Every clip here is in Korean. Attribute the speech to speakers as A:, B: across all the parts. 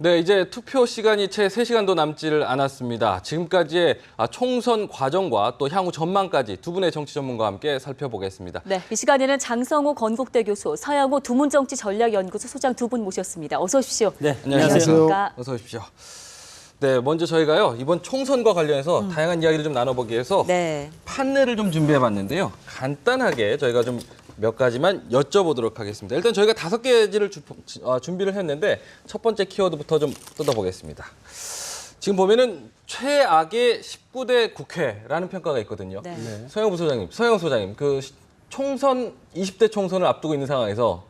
A: 네, 이제 투표 시간이 채 3시간도 남지를 않았습니다. 지금까지의 총선 과정과 또 향후 전망까지 두 분의 정치 전문가와 함께 살펴보겠습니다.
B: 네, 이 시간에는 장성호 건국대 교수, 서양호 두문정치전략연구소 소장 두 분 모셨습니다. 어서 오십시오.
C: 네,
A: 안녕하세요. 어서 오십시오. 네, 먼저 저희가요, 이번 총선과 관련해서 다양한 이야기를 좀 나눠보기 위해서 판넬을 좀 준비해봤는데요. 간단하게 저희가 좀 몇 가지만 여쭤보도록 하겠습니다. 일단 저희가 5개지를 준비를 했는데 첫 번째 키워드부터 좀 뜯어보겠습니다. 지금 보면은 최악의 19대 국회라는 평가가 있거든요.
B: 네.
A: 서영우 소장님, 그 총선 20대 총선을 앞두고 있는 상황에서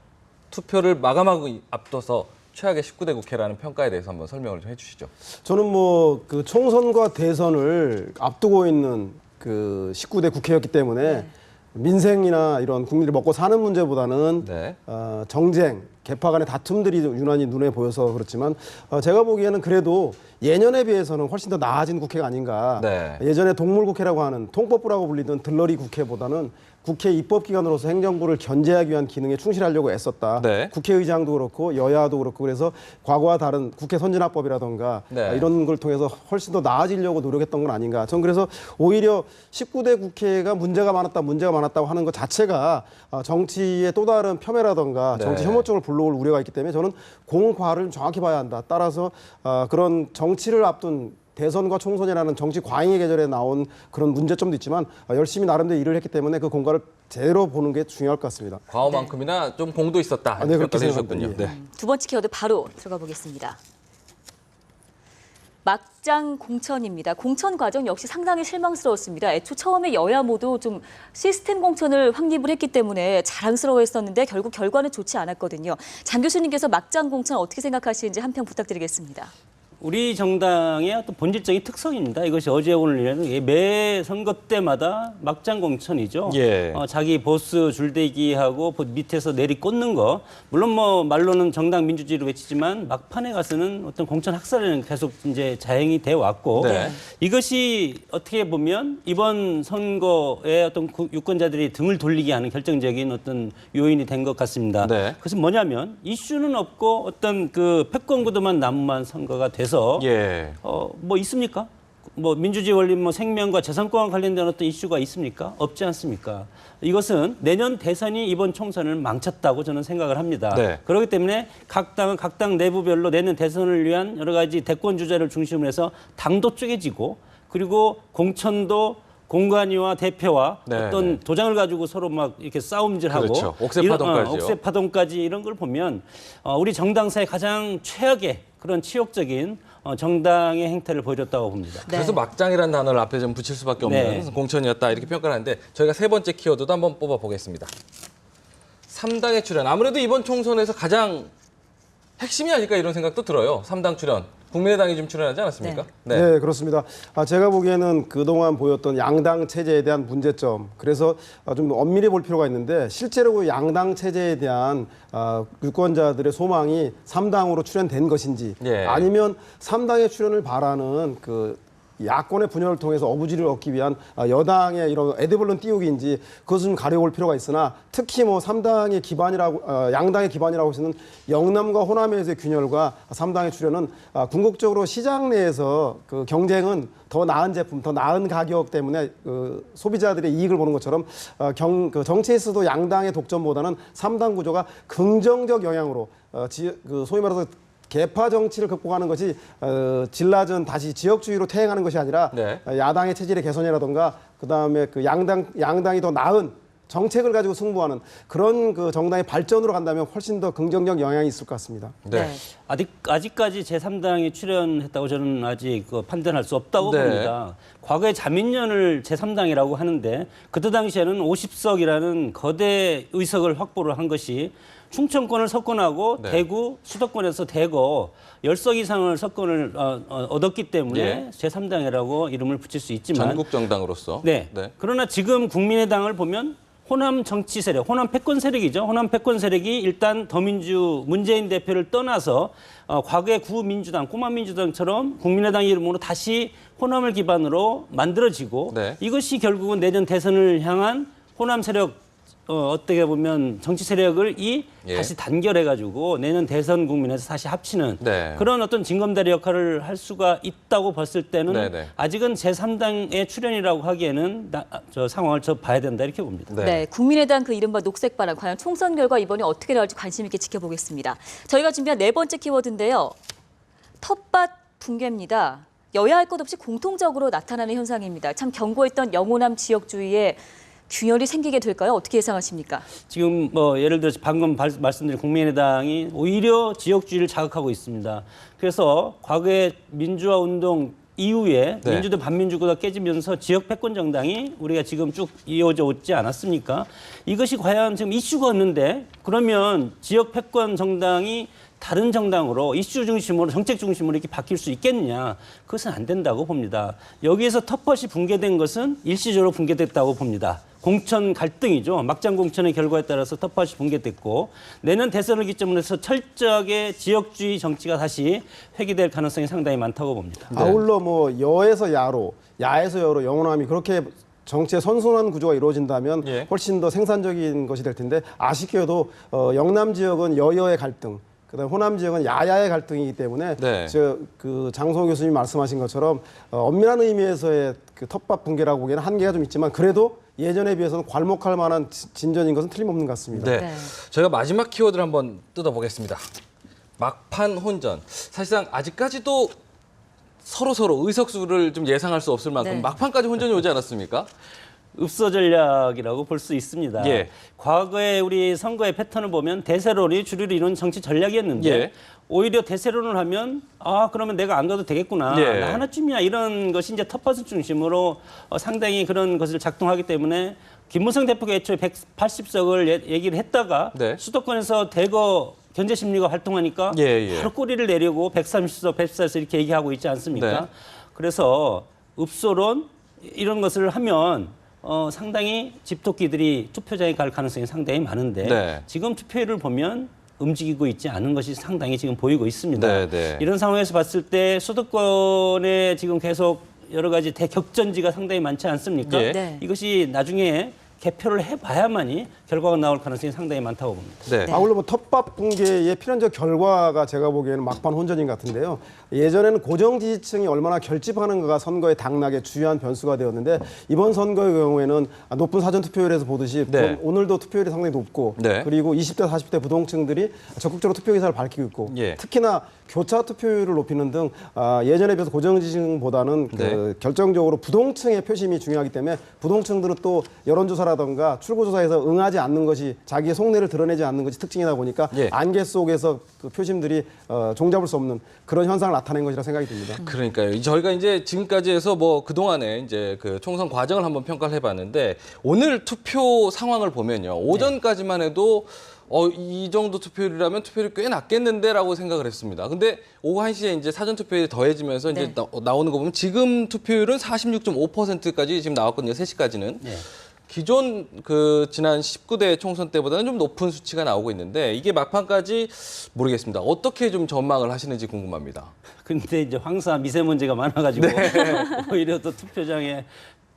A: 투표를 마감하고 앞둬서 최악의 19대 국회라는 평가에 대해서 한번 설명을 좀 해주시죠.
D: 저는 뭐 그 총선과 대선을 앞두고 있는 그 19대 국회였기 때문에 민생이나 이런 국민들이 먹고 사는 문제보다는 정쟁, 계파 간의 다툼들이 유난히 눈에 보여서 그렇지만 제가 보기에는 그래도 예년에 비해서는 훨씬 더 나아진 국회가 아닌가. 예전에 동물국회라고 하는 통법부라고 불리던 들러리 국회보다는 국회 입법기관으로서 행정부를 견제하기 위한 기능에 충실하려고 애썼다. 국회의장도 그렇고 여야도 그렇고 그래서 과거와 다른 국회 선진화법이라던가 이런 걸 통해서 훨씬 더 나아지려고 노력했던 건 아닌가. 전 그래서 오히려 19대 국회가 문제가 많았다고 하는 것 자체가 정치의 또 다른 폄훼라던가 정치 혐오증을 불러올 우려가 있기 때문에 저는 공과를 정확히 봐야 한다. 따라서 그런 정치를 앞둔 대선과 총선이라는 정치 과잉의 계절에 나온 그런 문제점도 있지만 열심히 나름대로 일을 했기 때문에 그 공과를 제대로 보는 게 중요할 것 같습니다.
A: 과오만큼이나 좀 공도 있었다.
D: 네, 그렇게
A: 생각하셨군요.
B: 두 번째 키워드 바로 들어가 보겠습니다. 막장 공천입니다. 공천 과정 역시 상당히 실망스러웠습니다. 애초 처음에 여야 모두 좀 시스템 공천을 확립을 했기 때문에 자랑스러워했었는데 결국 결과는 좋지 않았거든요. 장 교수님께서 막장 공천 어떻게 생각하시는지 한 평 부탁드리겠습니다.
C: 우리 정당의 어떤 본질적인 특성입니다. 이것이 어제 오늘이라는 매 선거 때마다 막장 공천이죠. 자기 보스 줄대기하고 밑에서 내리 꽂는 거. 물론 뭐 말로는 정당 민주주의를 외치지만 막판에 가서는 어떤 공천 학살은 계속 이제 자행이 돼 왔고 이것이 어떻게 보면 이번 선거에 어떤 유권자들이 등을 돌리게 하는 결정적인 어떤 요인이 된 것 같습니다. 그것은 뭐냐면 이슈는 없고 어떤 그 패권구도만 난무한 선거가 돼서 뭐 있습니까? 뭐 민주주의 원리, 뭐 생명과 재산권과 관련된 어떤 이슈가 있습니까? 없지 않습니까? 이것은 내년 대선이 이번 총선을 망쳤다고 저는 생각을 합니다. 그렇기 때문에 각 당은 각 당 내부별로 내년 대선을 위한 여러 가지 대권 주자를 중심으로 해서 당도 쪼개지고 그리고 공천도 공관위와 대표와 어떤 도장을 가지고 서로 막 이렇게 싸움질하고 옥새파동까지 이런 걸 보면 우리 정당사의 가장 최악의 그런 치욕적인 정당의 행태를 보여줬다고 봅니다.
A: 그래서 막장이라는 단어를 앞에 좀 붙일 수밖에 없는 공천이었다 이렇게 평가를 하는데 저희가 세 번째 키워드도 한번 뽑아보겠습니다. 3당의 출연. 아무래도 이번 총선에서 가장 핵심이 아닐까 이런 생각도 들어요. 3당 출연. 국민의당이 좀 출연하지 않았습니까?
D: 네, 그렇습니다. 제가 보기에는 그동안 보였던 양당 체제에 대한 문제점, 그래서 좀 엄밀히 볼 필요가 있는데 실제로 양당 체제에 대한 유권자들의 소망이 3당으로 출연된 것인지 아니면 3당의 출연을 바라는 그 야권의 분열을 통해서 어부지를 얻기 위한 여당의 이런 애드벌룬 띄우기인지 그것을 좀 가려볼 필요가 있으나 특히 뭐 3당의 기반이라고 양당의 기반이라고 할 수 있는 영남과 호남에서의 균열과 3당의 출연은 궁극적으로 시장 내에서 그 경쟁은 더 나은 제품, 더 나은 가격 때문에 그 소비자들의 이익을 보는 것처럼 그 정치에서도 양당의 독점보다는 3당 구조가 긍정적 영향으로 그 소위 말해서 계파 정치를 극복하는 것이 질라전 다시 지역주의로 퇴행하는 것이 아니라 야당의 체질의 개선이라든가 그다음에 그 양당이 더 나은 정책을 가지고 승부하는 그런 그 정당의 발전으로 간다면 훨씬 더 긍정적 영향이 있을 것 같습니다.
C: 아직까지 제3당이 출연했다고 저는 아직 판단할 수 없다고 봅니다. 과거에 자민련을 제3당이라고 하는데 그때 당시에는 50석이라는 거대 의석을 확보를 한 것이 충청권을 석권하고 대구 수도권에서 대거 10석 이상을 석권을 얻었기 때문에 제3당이라고 이름을 붙일 수 있지만
A: 전국 정당으로서.
C: 그러나 지금 국민의당을 보면 호남 정치 세력, 호남 패권 세력이죠. 호남 패권 세력이 일단 더민주 문재인 대표를 떠나서 과거의 구민주당, 꼬마민주당처럼 국민의당 이름으로 다시 호남을 기반으로 만들어지고 이것이 결국은 내년 대선을 향한 호남 세력 어떻게 보면 정치 세력을
A: 예.
C: 다시 단결해가지고 내년 대선 국민에서 다시 합치는
A: 네.
C: 그런 어떤 징검다리 역할을 할 수가 있다고 봤을 때는
A: 네네.
C: 아직은 제3당의 출연이라고 하기에는 저 상황을 봐야 된다 이렇게 봅니다.
B: 네, 국민의당 그 이른바 녹색바람 과연 총선 결과 이번에 어떻게 나올지 관심 있게 지켜보겠습니다. 저희가 준비한 네 번째 키워드인데요. 텃밭 붕괴입니다. 여야 할 것 없이 공통적으로 나타나는 현상입니다. 참 경고했던 영호남 지역주의에 균열이 생기게 될까요? 어떻게 예상하십니까?
C: 지금 뭐 예를 들어서 방금 말씀드린 국민의당이 오히려 지역주의를 자극하고 있습니다. 그래서 과거에 민주화 운동 이후에
A: 네.
C: 민주도 반민주구가 깨지면서 지역 패권 정당이 우리가 지금 쭉 이어져 오지 않았습니까? 이것이 과연 지금 이슈가 없는데 그러면 지역 패권 정당이 다른 정당으로 이슈 중심으로 정책 중심으로 이렇게 바뀔 수 있겠느냐? 그것은 안 된다고 봅니다. 여기에서 텃밭이 붕괴된 것은 일시적으로 붕괴됐다고 봅니다. 공천 갈등이죠. 막장 공천의 결과에 따라서 텃밭이 붕괴됐고 내년 대선을 기점으로 해서 철저하게 지역주의 정치가 다시 회귀될 가능성이 상당히 많다고 봅니다.
D: 네. 아울러 뭐 여에서 야로, 야에서 여로 영호남이 그렇게 정치의 선순환 구조가 이루어진다면
A: 예.
D: 훨씬 더 생산적인 것이 될 텐데 아쉽게도 영남 지역은 여여의 갈등, 그다음 호남 지역은 야야의 갈등이기 때문에
A: 네.
D: 그 장성호 교수님 말씀하신 것처럼 엄밀한 의미에서의 그 텃밭 붕괴라고 보기에는 한계가 좀 있지만 그래도 예전에 비해서는 괄목할 만한 진전인 것은 틀림없는 것 같습니다.
A: 네.
B: 네.
A: 저희가 마지막 키워드를 한번 뜯어보겠습니다. 막판 혼전. 사실상 아직까지도 서로 의석수를 좀 예상할 수 없을 만큼
B: 네.
A: 막판까지 혼전이 오지 않았습니까?
C: 읍소 전략이라고 볼 수 있습니다.
A: 예.
C: 과거에 우리 선거의 패턴을 보면 대세론이 주류를 이룬 정치 전략이었는데
A: 예.
C: 오히려 대세론을 하면 그러면 내가 안 가도 되겠구나.
A: 예.
C: 나 하나쯤이야. 이런 것이 이제 텃밭을 중심으로 상당히 그런 것을 작동하기 때문에 김무성 대표가 애초에 180석을 얘기를 했다가
A: 네.
C: 수도권에서 대거 견제 심리가 활동하니까
A: 예.
C: 바로 꼬리를 내리고 130석, 114석 이렇게 얘기하고 있지 않습니까?
A: 네.
C: 그래서 읍소론 이런 것을 하면 상당히 집토끼들이 투표장에 갈 가능성이 상당히 많은데
A: 네.
C: 지금 투표율을 보면 움직이고 있지 않은 것이 상당히 지금 보이고 있습니다.
A: 네, 네.
C: 이런 상황에서 봤을 때 수도권에 지금 계속 여러 가지 대격전지가 상당히 많지 않습니까?
A: 예.
B: 네.
C: 이것이 나중에 개표를 해봐야만이 결과가 나올 가능성이 상당히 많다고 봅니다.
A: 네.
D: 아울러 뭐 텃밭 붕괴의 필연적 결과가 제가 보기에는 막판 혼전인 것 같은데요. 예전에는 고정 지지층이 얼마나 결집하는가가 선거의 당락의 주요한 변수가 되었는데 이번 선거의 경우에는 높은 사전 투표율에서 보듯이
A: 네.
D: 오늘도 투표율이 상당히 높고
A: 네.
D: 그리고 20대, 40대 부동층들이 적극적으로 투표 의사를 밝히고 있고
A: 예.
D: 특히나 교차 투표율을 높이는 등 예전에 비해서 고정 지지층보다는
A: 네.
D: 결정적으로 부동층의 표심이 중요하기 때문에 부동층들은 또 여론조사라든가 출구조사에서 응하지 않는 것이 자기의 속내를 드러내지 않는 것이 특징이다 보니까
A: 예.
D: 안개 속에서 그 표심들이 종잡을 수 없는 그런 현상을 나타낸 것이라 생각이 듭니다.
A: 그러니까요. 저희가 이제 지금까지 해서 뭐 그동안에 이제 그 총선 과정을 한번 평가를 해봤는데 오늘 투표 상황을 보면요. 오전까지만 해도 이 정도 투표율이라면 투표율이 꽤 낮겠는데라고 생각을 했습니다. 근데 오후 1시에 이제 사전 투표율이 더해지면서 이제 나오는 거 보면 지금 투표율은 46.5%까지 지금 나왔거든요. 3시까지는.
C: 네.
A: 기존 그 지난 19대 총선 때보다는 좀 높은 수치가 나오고 있는데 이게 막판까지 모르겠습니다. 어떻게 좀 전망을 하시는지 궁금합니다.
C: 근데 이제 황사 미세먼지가 많아가지고 오히려 또 투표장에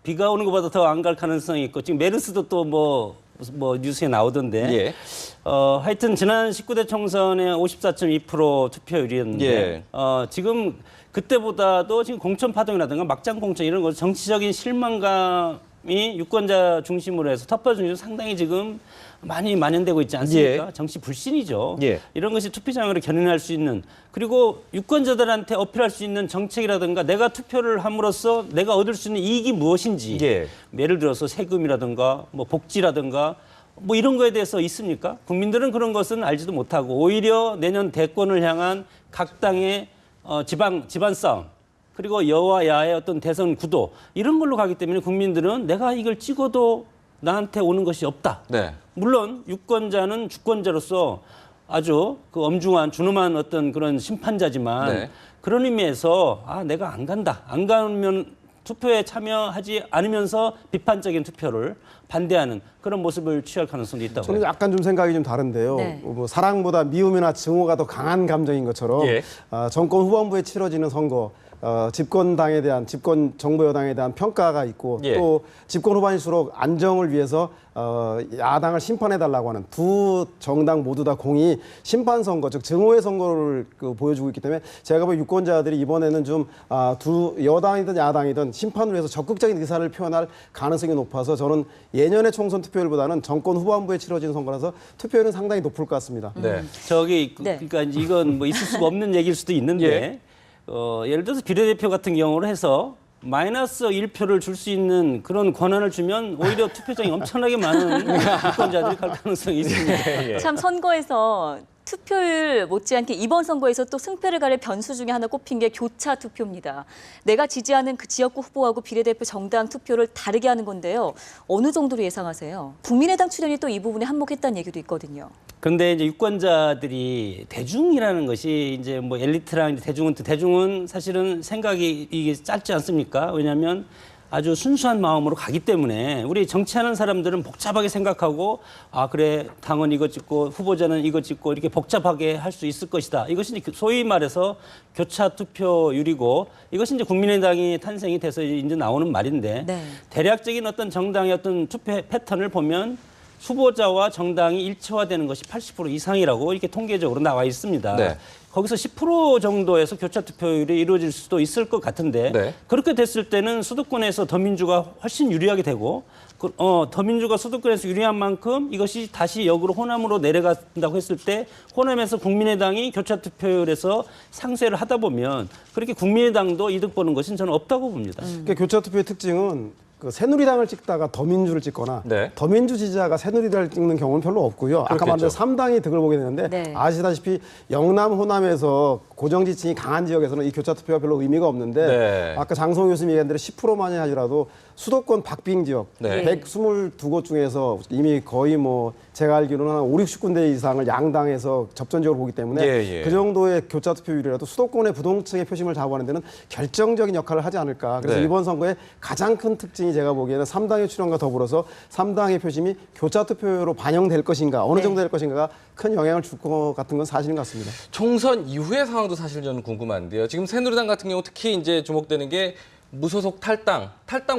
C: 비가 오는 것보다 더 안 갈 가능성이 있고 지금 메르스도 또 뭐 뉴스에 나오던데
A: 예.
C: 하여튼 지난 19대 총선의 54.2% 투표율이었는데
A: 예.
C: 지금 그때보다도 지금 공천 파동이라든가 막장 공천 이런 거 정치적인 실망감이 유권자 중심으로 해서 텃밭 중심으로 상당히 지금 많이 만연되고 있지 않습니까?
A: 예.
C: 정치 불신이죠.
A: 예.
C: 이런 것이 투표장으로 견인할 수 있는 그리고 유권자들한테 어필할 수 있는 정책이라든가 내가 투표를 함으로써 내가 얻을 수 있는 이익이 무엇인지
A: 예.
C: 예를 들어서 세금이라든가 뭐 복지라든가 뭐 이런 거에 대해서 있습니까? 국민들은 그런 것은 알지도 못하고 오히려 내년 대권을 향한 각 당의 집안 싸움 그리고 여와 야의 어떤 대선 구도 이런 걸로 가기 때문에 국민들은 내가 이걸 찍어도 나한테 오는 것이 없다.
A: 네.
C: 물론 유권자는 주권자로서 아주 그 엄중한 준엄한 어떤 그런 심판자지만
A: 네.
C: 그런 의미에서 내가 안 간다. 안 가면 투표에 참여하지 않으면서 비판적인 투표를 반대하는 그런 모습을 취할 가능성도 있다고.
D: 저는 약간 좀 생각이 좀 다른데요.
B: 네.
D: 뭐 사랑보다 미움이나 증오가 더 강한 감정인 것처럼
A: 예.
D: 정권 후반부에 치러지는 선거, 집권당에 대한 집권 정부 여당에 대한 평가가 있고
A: 예.
D: 또 집권 후반일수록 안정을 위해서 야당을 심판해 달라고 하는 두 정당 모두 다 공이 심판 선거, 즉 증오의 선거를 보여주고 있기 때문에 제가 보기엔 유권자들이 이번에는 좀 두 여당이든 야당이든 심판을 위해서 적극적인 의사를 표현할 가능성이 높아서 저는 예년의 총선 투표율보다는 정권 후반부에 치러지는 선거라서 투표율은 상당히 높을 것 같습니다.
A: 네.
B: 네.
C: 그러니까 이건 뭐 있을 수가 없는 얘기일 수도 있는데 예를 들어서 비례대표 같은 경우로 해서 마이너스 1표를 줄 수 있는 그런 권한을 주면 오히려 투표장이 엄청나게 많은 유권자들이 갈 가능성이 있습니다.
B: 참 선거에서 투표율 못지않게 이번 선거에서 또 승패를 가릴 변수 중에 하나 꼽힌 게 교차 투표입니다. 내가 지지하는 그 지역구 후보하고 비례대표 정당 투표를 다르게 하는 건데요. 어느 정도로 예상하세요? 국민의당 출연이 또 이 부분에 한몫했다는 얘기도 있거든요.
C: 그런데 이제 유권자들이 대중이라는 것이 이제 뭐 엘리트랑 대중은 사실은 생각이 이게 짧지 않습니까? 왜냐하면 아주 순수한 마음으로 가기 때문에 우리 정치하는 사람들은 복잡하게 생각하고 아 그래 당은 이거 찍고 후보자는 이거 찍고 이렇게 복잡하게 할 수 있을 것이다. 이것이 이제 소위 말해서 교차 투표율이고 이것이 이제 국민의당이 탄생이 돼서 이제 나오는 말인데
B: 네.
C: 대략적인 어떤 정당의 어떤 투표 패턴을 보면 후보자와 정당이 일체화되는 것이 80% 이상이라고 이렇게 통계적으로 나와 있습니다.
A: 네.
C: 거기서 10% 정도에서 교차 투표율이 이루어질 수도 있을 것 같은데
A: 네.
C: 그렇게 됐을 때는 수도권에서 더민주가 훨씬 유리하게 되고 더민주가 수도권에서 유리한 만큼 이것이 다시 역으로 호남으로 내려간다고 했을 때 호남에서 국민의당이 교차 투표율에서 상쇄를 하다 보면 그렇게 국민의당도 이득 보는 것은 저는 없다고 봅니다.
D: 그러니까 교차 투표의 특징은 그 새누리당을 찍다가 더민주를 찍거나
A: 네.
D: 더민주 지지자가 새누리당을 찍는 경우는 별로 없고요. 아까 말한
A: 그렇겠죠.
D: 3당이 득을 보게 되는데
B: 네.
D: 아시다시피 영남, 호남에서 고정 지층이 강한 지역에서는 이 교차 투표가 별로 의미가 없는데
A: 네.
D: 아까 장성호 교수님이 얘기한 대로 10%만이 하더라도 수도권 박빙 지역
A: 네.
D: 122곳 중에서 이미 거의 뭐 제가 알기로는 한 5, 60군데 이상을 양당에서 접전적으로 보기 때문에
A: 예, 예.
D: 그 정도의 교차 투표율이라도 수도권의 부동층의 표심을 잡아가는 데는 결정적인 역할을 하지 않을까. 그래서
A: 네.
D: 이번 선거의 가장 큰 특징이 제가 보기에는 3당의 출연과 더불어서 3당의 표심이 교차 투표로 반영될 것인가 어느
B: 네.
D: 정도 될 것인가가 큰 영향을 줄 것 같은 건 사실인 것 같습니다.
A: 총선 이후의 상황도 사실 저는 궁금한데요. 지금 새누리당 같은 경우 특히 이제 주목되는 게 무소속 탈당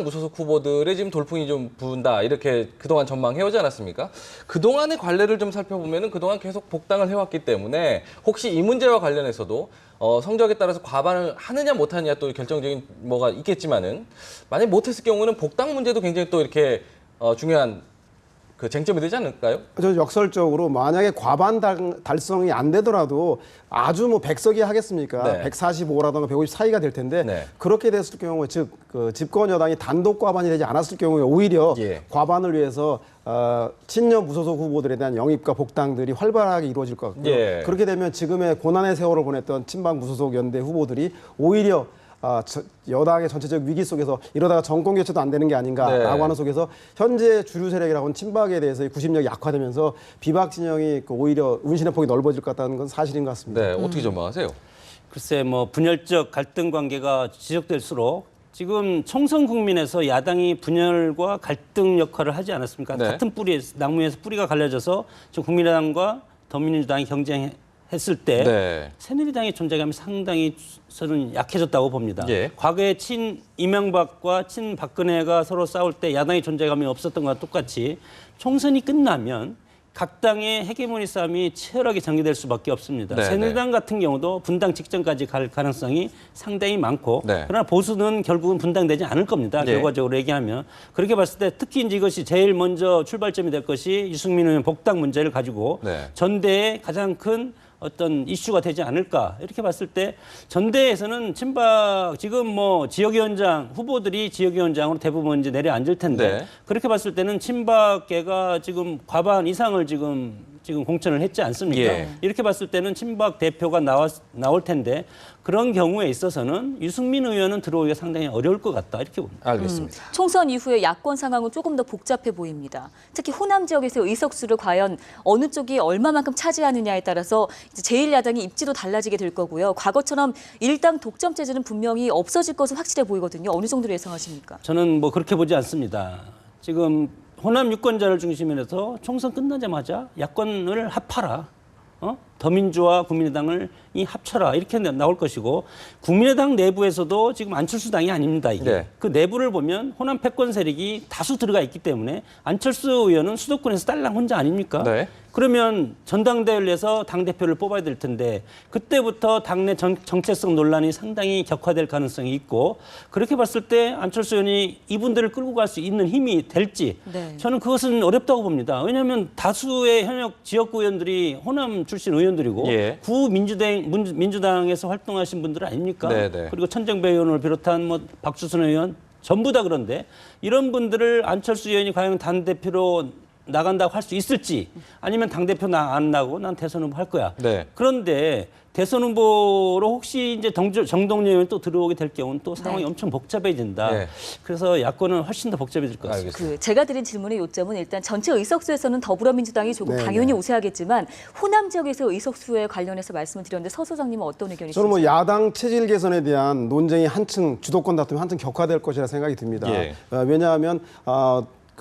A: 무소속 후보들의 지금 돌풍이 좀 부은다 이렇게 그동안 전망해오지 않았습니까? 그동안의 관례를 좀 살펴보면은 그동안 계속 복당을 해왔기 때문에 혹시 이 문제와 관련해서도 성적에 따라서 과반을 하느냐 못하느냐 또 결정적인 뭐가 있겠지만은 만약 못했을 경우는 복당 문제도 굉장히 또 이렇게 중요한 그 쟁점이 되지 않을까요?
D: 저는 역설적으로 만약에 과반 달성이 안 되더라도 아주 뭐 100석이 하겠습니까?
A: 네.
D: 145라든가 150 사이가 될 텐데
A: 네.
D: 그렇게 됐을 경우에 즉 그 집권 여당이 단독 과반이 되지 않았을 경우에 오히려
A: 예.
D: 과반을 위해서 친여 무소속 후보들에 대한 영입과 복당들이 활발하게 이루어질 것 같고요.
A: 예.
D: 그렇게 되면 지금의 고난의 세월을 보냈던 친박 무소속 연대 후보들이 오히려 여당의 전체적 위기 속에서 이러다가 정권 교체도 안 되는 게 아닌가라고
A: 네.
D: 하는 속에서 현재 주류 세력이라고 하는 친박에 대해서의 구심력이 약화되면서 비박 진영이 오히려 운신의 폭이 넓어질 것 같다는 건 사실인 것 같습니다.
A: 네, 어떻게 전망하세요?
C: 글쎄 뭐 분열적 갈등 관계가 지적될수록 지금 총선 국민에서 야당이 분열과 갈등 역할을 하지 않았습니까?
A: 네.
C: 같은 나무에서 뿌리가 갈라져서 지금 국민의당과 더민주당이 경쟁했을 때
A: 네.
C: 새누리당의 존재감이 상당히 저는 약해졌다고 봅니다.
A: 예.
C: 과거에 친 이명박과 친 박근혜가 서로 싸울 때 야당의 존재감이 없었던 것과 똑같이 총선이 끝나면 각 당의 헤게모니 싸움이 치열하게 전개될 수밖에 없습니다.
A: 네,
C: 새누리당 같은 경우도 분당 직전까지 갈 가능성이 상당히 많고
A: 네.
C: 그러나 보수는 결국은 분당되지 않을 겁니다.
A: 예.
C: 결과적으로 얘기하면. 그렇게 봤을 때 특히 이제 이것이 제일 먼저 출발점이 될 것이 유승민 의원 복당 문제를 가지고
A: 네.
C: 전대의 가장 큰 어떤 이슈가 되지 않을까 이렇게 봤을 때 전대에서는 친박 지금 뭐 지역위원장 후보들이 지역위원장으로 대부분 이제 내려앉을 텐데
A: 네.
C: 그렇게 봤을 때는 친박계가 지금 과반 이상을 지금 공천을 했지 않습니까?
A: 예.
C: 이렇게 봤을 때는 친박 대표가 나올 텐데 그런 경우에 있어서는 유승민 의원은 들어오기가 상당히 어려울 것 같다 이렇게 봅니다.
A: 알겠습니다.
B: 총선 이후에 야권 상황은 조금 더 복잡해 보입니다. 특히 호남 지역에서 의석수를 과연 어느 쪽이 얼마만큼 차지하느냐에 따라서 이제 제1야당의 입지도 달라지게 될 거고요. 과거처럼 일당 독점 체제는 분명히 없어질 것은 확실해 보이거든요. 어느 정도로 예상하십니까?
C: 저는 뭐 그렇게 보지 않습니다. 지금 호남 유권자를 중심으로 해서 총선 끝나자마자 야권을 합하라. 더민주와 국민의당을 합쳐라 이렇게 나올 것이고 국민의당 내부에서도 지금 안철수 당이 아닙니다. 이게
A: 네.
C: 그 내부를 보면 호남 패권 세력이 다수 들어가 있기 때문에 안철수 의원은 수도권에서 딸랑 혼자 아닙니까?
A: 네.
C: 그러면 전당대회를 내서 당대표를 뽑아야 될 텐데 그때부터 당내 정체성 논란이 상당히 격화될 가능성이 있고 그렇게 봤을 때 안철수 의원이 이분들을 끌고 갈 수 있는 힘이 될지
B: 네.
C: 저는 그것은 어렵다고 봅니다. 왜냐하면 다수의 현역 지역구 의원들이 호남 출신 의원들이고
A: 예.
C: 구 민주당에서 활동하신 분들 아닙니까?
A: 네네.
C: 그리고 천정배 의원을 비롯한 뭐 박주선 의원 전부 다 그런데 이런 분들을 안철수 의원이 과연 당대표로 나간다고 할 수 있을지 아니면 당대표 안 나고 난 대선 후보 할 거야.
A: 네.
C: 그런데 대선 후보로 혹시 이제 정동영 의원이 또 들어오게 될 경우는 또 상황이
B: 네.
C: 엄청 복잡해진다.
A: 네.
C: 그래서 야권은 훨씬 더 복잡해질 것 같습니다.
A: 알겠습니다.
B: 제가 드린 질문의 요점은 일단 전체 의석수에서는 더불어민주당이 조금
D: 네,
B: 당연히
D: 네.
B: 우세하겠지만 호남 지역에서 의석수에 관련해서 말씀을 드렸는데 서 소장님은 어떤 의견이신지?
D: 저는 뭐 야당 체질 개선에 대한 논쟁이 한층 주도권 다툼이 한층 격화될 것이라 생각이 듭니다.
A: 예.
D: 왜냐하면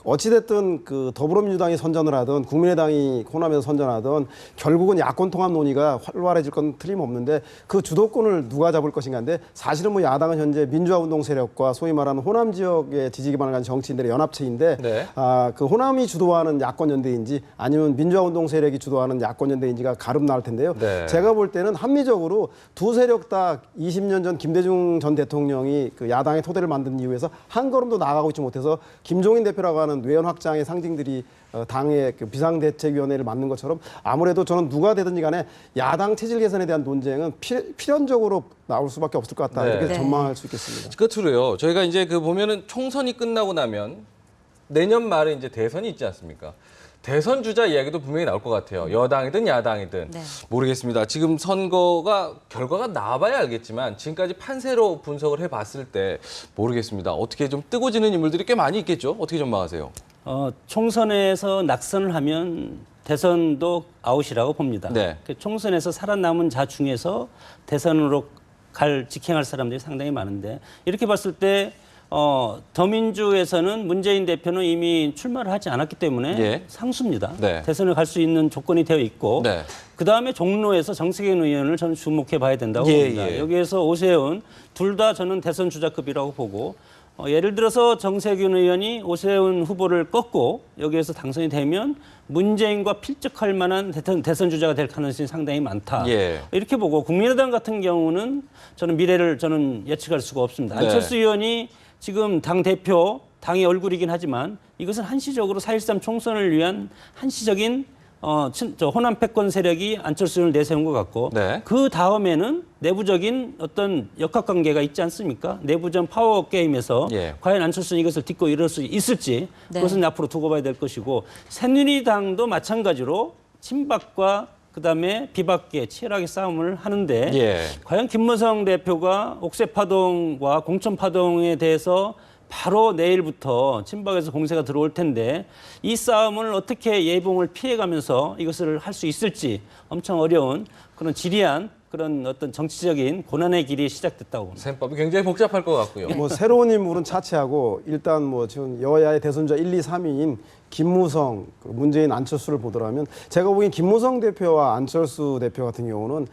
D: 어찌됐든 그 더불어민주당이 선전을 하든 국민의당이 호남에서 선전하든 결국은 야권 통합 논의가 활발해질 건 틀림없는데 그 주도권을 누가 잡을 것인가인데 사실은 뭐 야당은 현재 민주화 운동 세력과 소위 말하는 호남 지역의 지지 기반을 가진 정치인들의 연합체인데
A: 네.
D: 그 호남이 주도하는 야권 연대인지 아니면 민주화 운동 세력이 주도하는 야권 연대인지가 가름 나올 텐데요.
A: 네.
D: 제가 볼 때는 합리적으로 두 세력 다 20년 전 김대중 전 대통령이 그 야당의 토대를 만든 이후에서 한 걸음도 나아가고 있지 못해서 김종인 대표라고 하는 외연 확장의 상징들이 당의 그 비상대책위원회를 맡는 것처럼 아무래도 저는 누가 되든지 간에 야당 체질 개선에 대한 논쟁은 필연적으로 나올 수밖에 없을 것 같다.
A: 네.
D: 이렇게
B: 네.
D: 전망할 수 있겠습니다.
A: 끝으로요. 저희가 이제 그 보면은 총선이 끝나고 나면 내년 말에 이제 대선이 있지 않습니까? 대선 주자 이야기도 분명히 나올 것 같아요. 여당이든 야당이든
B: 네.
A: 모르겠습니다. 지금 선거가 결과가 나와봐야 알겠지만 지금까지 판세로 분석을 해봤을 때 모르겠습니다. 어떻게 좀 뜨고 지는 인물들이 꽤 많이 있겠죠? 어떻게 전망하세요?
C: 총선에서 낙선을 하면 대선도 아웃이라고 봅니다.
A: 네.
C: 총선에서 살아남은 자 중에서 대선으로 직행할 사람들이 상당히 많은데 이렇게 봤을 때 더민주에서는 문재인 대표는 이미 출마를 하지 않았기 때문에
A: 예.
C: 상수입니다.
A: 네.
C: 대선을 갈 수 있는 조건이 되어 있고
A: 네.
C: 그다음에 종로에서 정세균 의원을 저는 주목해 봐야 된다고
A: 예,
C: 봅니다.
A: 예.
C: 여기에서 오세훈 둘 다 저는 대선 주자급이라고 보고 예를 들어서 정세균 의원이 오세훈 후보를 꺾고 여기에서 당선이 되면 문재인과 필적할 만한 대선 주자가 될 가능성이 상당히 많다.
A: 예.
C: 이렇게 보고 국민의당 같은 경우는 저는 미래를 예측할 수가 없습니다.
A: 네.
C: 안철수 의원이 지금 당 대표, 당의 얼굴이긴 하지만 이것은 한시적으로 4.13 총선을 위한 한시적인 호남 패권 세력이 안철수 의원을 내세운 것 같고
A: 네.
C: 그 다음에는 내부적인 어떤 역학관계가 있지 않습니까? 내부전 파워 게임에서
A: 예.
C: 과연 안철수는 이것을 딛고 이룰 수 있을지
B: 네.
C: 그것은 앞으로 두고 봐야 될 것이고 새누리당도 마찬가지로 친박과 그다음에 비박계 치열하게 싸움을 하는데
A: 예.
C: 과연 김무성 대표가 옥새 파동과 공천 파동에 대해서 바로 내일부터 친박에서 공세가 들어올 텐데 이 싸움을 어떻게 예봉을 피해가면서 이것을 할 수 있을지 엄청 어려운 그런 지리한 그런 어떤 정치적인 고난의 길이 시작됐다고 봅니다.
A: 셈법이 굉장히 복잡할 것 같고요.
D: 뭐 새로운 인물은 차치하고 일단 뭐 지금 여야의 대선자 1, 2, 3위인 김무성, 문재인, 안철수를 보더라면 제가 보기엔 김무성 대표와 안철수 대표 같은 경우는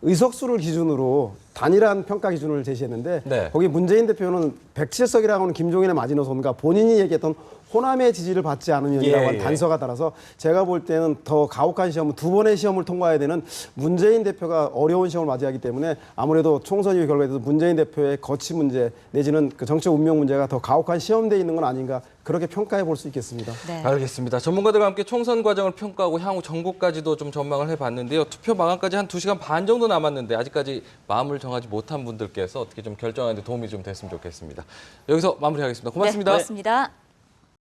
D: 의석수를 기준으로 단일한 평가 기준을 제시했는데
A: 네.
D: 거기 문재인 대표는 107석이라고 하는 김종인의 마지노선과 본인이 얘기했던 호남의 지지를 받지 않으면이라고
A: 예,
D: 한
A: 예.
D: 단서가 따라서 제가 볼 때는 더 가혹한 시험은 두 번의 시험을 통과해야 되는 문재인 대표가 어려운 시험을 맞이하기 때문에 아무래도 총선 이후 결과에 대해서 문재인 대표의 거취 문제 내지는 그 정책 운명 문제가 더 가혹한 시험대에 있는 건 아닌가 그렇게 평가해 볼 수 있겠습니다.
B: 네.
A: 알겠습니다. 전문가들과 함께 총선 과정을 평가하고 향후 정국까지도 좀 전망을 해봤는데요. 투표 마감까지 한 2시간 반 정도 남았는데 아직까지 마음을 정하지 못한 분들께서 어떻게 좀 결정하는 데 도움이 좀 됐으면 좋겠습니다. 여기서 마무리하겠습니다. 고맙습니다.
B: 네, 고맙습니다.